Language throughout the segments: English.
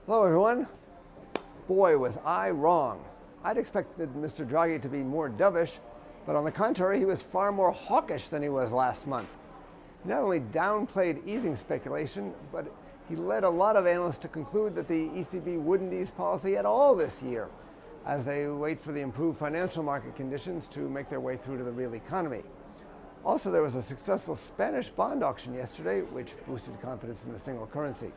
Hello everyone. Boy, was I wrong. I'd expected Mr. Draghi to be more dovish, but on the contrary, he was far more hawkish than he was last month. He not only downplayed easing speculation, but he led a lot of analysts to conclude that the ECB wouldn't ease policy at all this year, as they wait for the improved financial market conditions to make their way through to the real economy. Also, there was a successful Spanish bond auction yesterday, which boosted confidence in the single currency.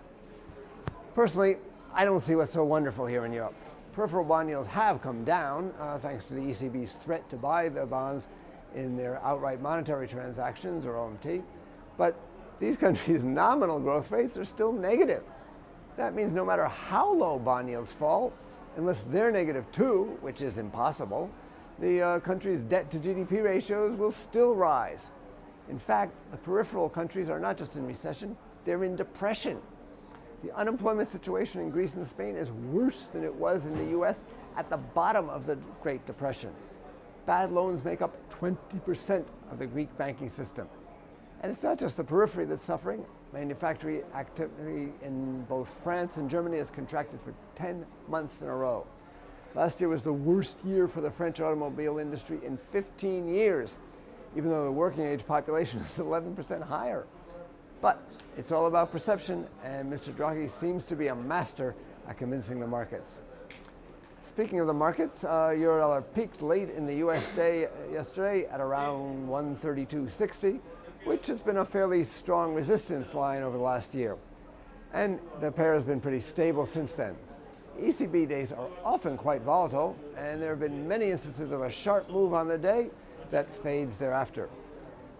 Personally, I don't see what's so wonderful here in Europe. Peripheral bond yields have come down thanks to the ECB's threat to buy the bonds in their outright monetary transactions, or OMT, but these countries' nominal growth rates are still negative. That means no matter how low bond yields fall, unless they're negative too, which is impossible, the country's debt to GDP ratios will still rise. In fact, the peripheral countries are not just in recession, they're in depression. The unemployment situation in Greece and Spain is worse than it was in the US at the bottom of the Great Depression. Bad loans make up 20% of the Greek banking system. And it's not just the periphery that's suffering. Manufacturing activity in both France and Germany has contracted for 10 months in a row. Last year was the worst year for the French automobile industry in 15 years, even though the working age population is 11% higher. But it's all about perception, and Mr. Draghi seems to be a master at convincing the markets. Speaking of the markets, Eurodollar peaked late in the US day yesterday at around 132.60, which has been a fairly strong resistance line over the last year. And the pair has been pretty stable since then. ECB days are often quite volatile, and there have been many instances of a sharp move on the day that fades thereafter.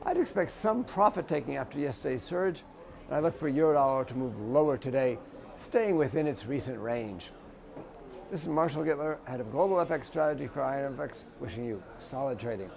I'd expect some profit taking after yesterday's surge, and I look for Eurodollar to move lower today, staying within its recent range. This is Marshall Gittler, head of Global FX Strategy for IronFX, wishing you solid trading.